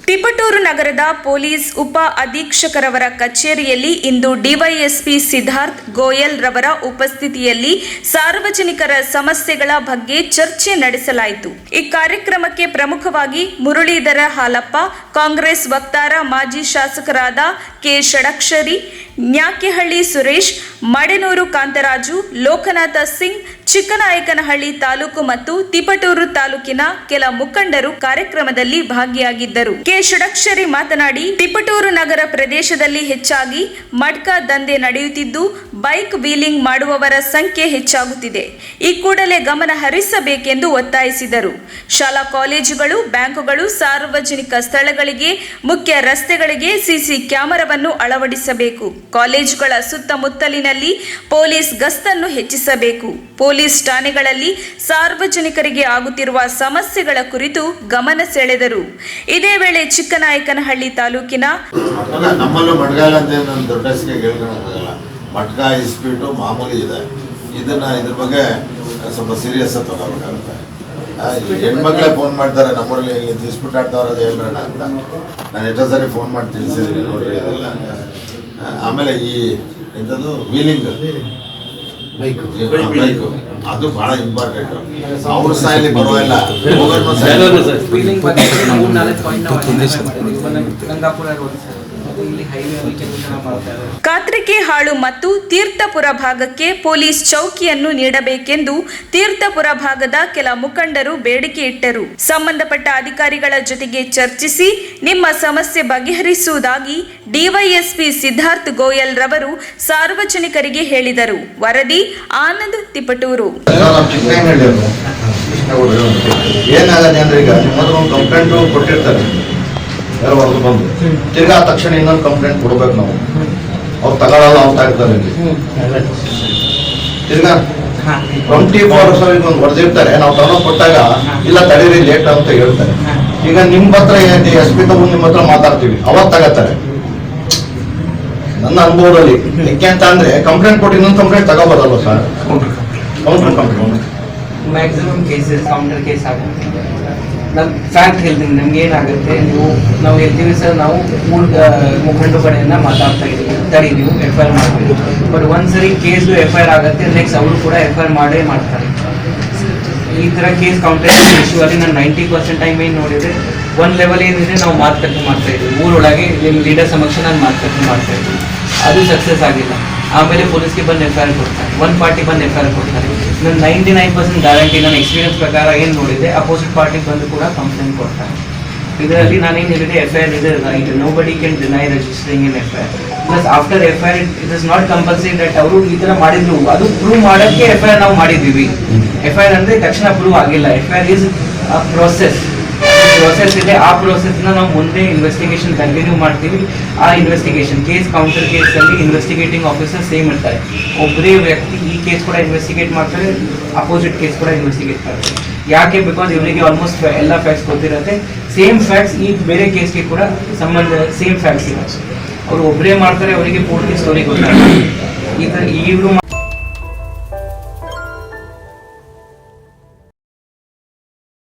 ತಿಪಟೂರು ನಗರದ ಪೊಲೀಸ್ ಉಪ ಅಧೀಕ್ಷಕರವರ ಕಚೇರಿಯಲ್ಲಿ ಇಂದು ಡಿವೈಎಸ್ಪಿ ಸಿದ್ಧಾರ್ಥ್ ಗೋಯಲ್ ರವರ ಉಪಸ್ಥಿತಿಯಲ್ಲಿ ಸಾರ್ವಜನಿಕರ ಸಮಸ್ಯೆಗಳ ಬಗ್ಗೆ ಚರ್ಚೆ ನಡೆಸಲಾಯಿತು। ಈ ಕಾರ್ಯಕ್ರಮಕ್ಕೆ ಪ್ರಮುಖವಾಗಿ ಮುರಳೀಧರ ಹಾಲಪ್ಪ, ಕಾಂಗ್ರೆಸ್ ವಕ್ತಾರ ಮಾಜಿ ಶಾಸಕರಾದ ಕೆ ಷಡಕ್ಷರಿ, ನ್ಯಾಕೆಹಳ್ಳಿ ಸುರೇಶ್, ಮಡೆನೂರು ಕಾಂತರಾಜು, ಲೋಕನಾಥ ಸಿಂಗ್, ಚಿಕ್ಕನಾಯಕನಹಳ್ಳಿ ತಾಲೂಕು ಮತ್ತು ತಿಪಟೂರು ತಾಲೂಕಿನ ಕೆಲ ಮುಖಂಡರು ಕಾರ್ಯಕ್ರಮದಲ್ಲಿ ಭಾಗಿಯಾಗಿದ್ದರು। ಕೆ ಷಡಕ್ಷರಿ ಮಾತನಾಡಿ, ತಿಪಟೂರು ನಗರ ಪ್ರದೇಶದಲ್ಲಿ ಹೆಚ್ಚಾಗಿ ಮಡ್ಕ ದಂಧೆ ನಡೆಯುತ್ತಿದ್ದು ಬೈಕ್ ವೀಲಿಂಗ್ ಮಾಡುವವರ ಸಂಖ್ಯೆ ಹೆಚ್ಚಾಗುತ್ತಿದೆ, ಈ ಕೂಡಲೇ ಗಮನ ಹರಿಸಬೇಕೆಂದು ಒತ್ತಾಯಿಸಿದರು। ಶಾಲಾ ಕಾಲೇಜುಗಳು, ಬ್ಯಾಂಕುಗಳು, ಸಾರ್ವಜನಿಕ ಸ್ಥಳಗಳಿಗೆ, ಮುಖ್ಯ ರಸ್ತೆಗಳಿಗೆ ಸಿಸಿ ಕ್ಯಾಮೆರಾವನ್ನು ಅಳವಡಿಸಬೇಕು। ಕಾಲೇಜುಗಳ ಸುತ್ತಮುತ್ತಲಿನಲ್ಲಿ ಪೊಲೀಸ್ ಗಸ್ತನ್ನು ಹೆಚ್ಚಿಸಬೇಕು। ಪೊಲೀಸ್ ಠಾಣೆಗಳಲ್ಲಿ ಸಾರ್ವಜನಿಕರಿಗೆ ಆಗುತ್ತಿರುವ ಸಮಸ್ಯೆಗಳ ಕುರಿತು ಗಮನ ಸೆಳೆದರು। ಇದೇ ವೇಳೆ ಚಿಕ್ಕನಾಯಕನಹಳ್ಳಿ ತಾಲೂಕಿನ ನಮ್ಮಲ್ಲೂ ಮಡ್ಗಾಲ ಅಂತ ನಾನು ದೊಡ್ಡ ಹೆಸರಿಗೆ ಹೇಳ್ಕೊಳ್ಳೋಕ್ಕಾಗಲ್ಲ, ಮಡ್ಗ ಇಸ್ಬಿಟ್ಟು ಮಾಮೂಲಿ ಇದೆ, ಇದ್ರ ಬಗ್ಗೆ ಸ್ವಲ್ಪ ಸೀರಿಯಸ್ ತಗೋಬೇಕಾಗುತ್ತೆ। ಹೆಣ್ಮಕ್ಳೇ ಫೋನ್ ಮಾಡ್ತಾರೆ, ನಮ್ಮೂರಲ್ಲಿ ಇಸ್ಬಿಟ್ಟು ಆಡ್ತಾವ್ರದ್ದು ಹೇಳ್ರಣ ಅಂತ ನಾನು ಎಷ್ಟೋ ಸರಿ ಫೋನ್ ಮಾಡಿ ತಿಳಿಸಿದ್ದೀನಿ, ನೋಡ್ರಿ ಅದೆಲ್ಲ। ಆಮೇಲೆ ಈ ಎಂಥದ್ದು ವೀಲಿಂಗ್ ಬೈಕು ಅದು ಬಹಳ ಇಂಪಾರ್ಟೆಂಟ್, ಅವ್ರ ಸಾಯಲ್ಲಿ ಬರೋಲ್ಲ, ಕಾತ್ರಿಕೆ ಹಾಳು ಮತ್ತು ತೀರ್ಥಪುರ ಭಾಗಕ್ಕೆ ಪೊಲೀಸ್ ಚೌಕಿಯನ್ನು ನೀಡಬೇಕೆಂದು ತೀರ್ಥಪುರ ಭಾಗದ ಕೆಲ ಮುಖಂಡರು ಬೇಡಿಕೆ ಇಟ್ಟರು। ಸಂಬಂಧಪಟ್ಟ ಅಧಿಕಾರಿಗಳ ಜೊತೆಗೆ ಚರ್ಚಿಸಿ ನಿಮ್ಮ ಸಮಸ್ಯೆ ಬಗೆಹರಿಸುವುದಾಗಿ ಡಿವೈಎಸ್ಪಿ ಸಿದ್ಧಾರ್ಥ್ ಗೋಯಲ್ ರವರು ಸಾರ್ವಜನಿಕರಿಗೆ ಹೇಳಿದರು। ವರದಿ ಆನಂದ್, ತಿಪಟೂರು। ಏನಾಗತ್ತೆ ಅಂದ್ರೆ ಈಗ ಒಂದು ಕಂಪ್ಲೇಂಟ್ ಕೊಟ್ಟಿರ್ತಾರೆ, ಯಾರು ಬಂದು ತಿರ್ಗಾ ತಕ್ಷಣ ಇನ್ನೊಂದು ಕಂಪ್ಲೇಂಟ್ ಕೊಡ್ಬೇಕು ನಾವು, ಅವ್ರು ತಗೊಳ್ಳಲ್ಲ ಅಂತ ಇರ್ತಾರೆ। ತಿರ್ಗಾ 24 hours ಒಂದು ಹೊಡೆದಿರ್ತಾರೆ, ನಾವು ತಗೊಂಡು ಕೊಟ್ಟಾಗ ಇಲ್ಲ ತಡೀರಿ ಲೇಟ್ ಅಂತ ಹೇಳ್ತಾರೆ। ಈಗ ನಿಮ್ಮ ಹತ್ರ SP ತಗೊಂಡು ನಿಮ್ಮ ಹತ್ರ ಮಾತಾಡ್ತೀವಿ, ಅವಾಗ ತಗೋತಾರೆ। ನನ್ನ ಅನುಭವದಲ್ಲಿ ಯಾಕೆ ಅಂತ ಅಂದ್ರೆ ಕಂಪ್ಲೇಂಟ್ ಕೊಟ್ಟು ಇನ್ನೊಂದು ಕಂಪ್ಲೇಂಟ್ ತಗೋಬೋದಲ್ವ sir? Counter complaint maximum cases counter case ಆಗುತ್ತೆ। ನಮ್ಮ ಫ್ಯಾಕ್ಟ್ ಹೇಳ್ತೀನಿ, ನಮ್ಗೆ ಏನಾಗುತ್ತೆ, ನಾವು ಹೇಳ್ತೀವಿ ಸರ್, ನಾವು ಮುಖಂಡ ಕಡೆಯಿಂದ ಮಾತಾಡ್ತಾ ಇದ್ದೀವಿ, ತಡಿ ನೀವು FIR ಮಾಡಬೇಕು, ಬಟ್ ಒಂದ್ಸರಿ ಕೇಸು FIR ಆಗುತ್ತೆ, ನೆಕ್ಸ್ಟ್ ಅವರು ಕೂಡ FIR ಮಾಡೇ ಮಾಡ್ತಾರೆ। ಈ ಥರ ಕೇಸ್ ಕೌಂಟರ್ ಇಶ್ಯೂ ಅಲ್ಲಿ ನಾನು 90% ಟೈಮ್ ಏನು ನೋಡಿದರೆ ಒಂದು ಲೆವೆಲ್ ಏನಿದೆ ನಾವು ಮಾತುಕತೆ ಮಾಡ್ತಾ ಇದ್ದೀವಿ, ಊರೊಳಗೆ ನಿಮ್ಮ ಲೀಡರ್ ಸಮಕ್ಷ ನಾನು ಮಾತುಕತೆ ಮಾಡ್ತಾ ಇದ್ದೀವಿ, ಅದು ಸಕ್ಸಸ್ ಆಗಿಲ್ಲ। ಆಮೇಲೆ ಪೊಲೀಸ್ಗೆ ಬಂದು FIR ಕೊಡ್ತಾರೆ, ಒಂದು ಪಾರ್ಟಿ ಬಂದು FIR ಕೊಡ್ತಾರೆ। ನಾನು 99% ಗ್ಯಾರಂಟಿ, ನನ್ನ ಎಕ್ಸ್ಪೀರಿಯನ್ಸ್ ಪ್ರಕಾರ ಏನು ನೋಡಿದೆ, ಅಪೋಸಿಟ್ ಪಾರ್ಟಿ ಬಂದು ಕೂಡ ಕಂಪ್ಲೇಂಟ್ ಕೊಡ್ತಾರೆ। ಇದರಲ್ಲಿ ನಾನೇನು ಹೇಳಿದೆ, FIR ಇದೆ ರೈಟ್, ನೋ ಬಡಿ can deny registering in FIR, plus after FIR it is not compulsory that ಅವರು ಈ ಥರ ಮಾಡಿದ್ರು, ಅದು ಪ್ರೂವ್ ಮಾಡೋಕ್ಕೆ FIR ನಾವು ಮಾಡಿದ್ದೀವಿ। FIR ಅಂದರೆ ತಕ್ಷಣ ಪ್ರೂವ್ ಆಗಿಲ್ಲ, FIR ಈಸ್ ಅ ಪ್ರೋಸೆಸ್ ಇದೆ, ಆ ಪ್ರೋಸೆಸ್ನ ನಾವು ಮುಂದೆ ಇನ್ವೆಸ್ಟಿಗೇಷನ್ ಕಂಟಿನ್ಯೂ ಮಾಡ್ತೀವಿ। ಆ ಇನ್ವೆಸ್ಟಿಗೇಷನ್ ಕೇಸ್ ಕೌಂಟರ್ ಕೇಸಲ್ಲಿ ಇನ್ವೆಸ್ಟಿಗೇಟಿಂಗ್ ಆಫೀಸರ್ ಸೇಮ್ ಇರ್ತಾರೆ, ಒಬ್ಬರೇ ವ್ಯಕ್ತಿ ಈ ಕೇಸ್ ಕೂಡ ಇನ್ವೆಸ್ಟಿಗೇಟ್ ಮಾಡ್ತಾರೆ, ಅಪೋಸಿಟ್ ಕೇಸ್ ಕೂಡ ಇನ್ವೆಸ್ಟಿಗೇಟ್ ಮಾಡ್ತಾರೆ। ಯಾಕೆ? ಬಿಕಾಸ್ ಇವರಿಗೆ ಆಲ್ಮೋಸ್ಟ್ ಎಲ್ಲ ಫ್ಯಾಕ್ಟ್ಸ್ ಗೊತ್ತಿರುತ್ತೆ, ಸೇಮ್ ಫ್ಯಾಕ್ಟ್ಸ್ ಈ ಬೇರೆ ಕೇಸ್ಗೆ ಕೂಡ ಸಂಬಂಧ ಸೇಮ್ ಫ್ಯಾಕ್ಟ್ಸ್ ಇರುತ್ತೆ, ಅವರು ಒಬ್ಬರೇ ಮಾಡ್ತಾರೆ, ಅವರಿಗೆ ಪೂರ್ತಿ ಸ್ಟೋರಿ ಗೊತ್ತಾಗುತ್ತೆ। ಈ ಥರ ಇವರು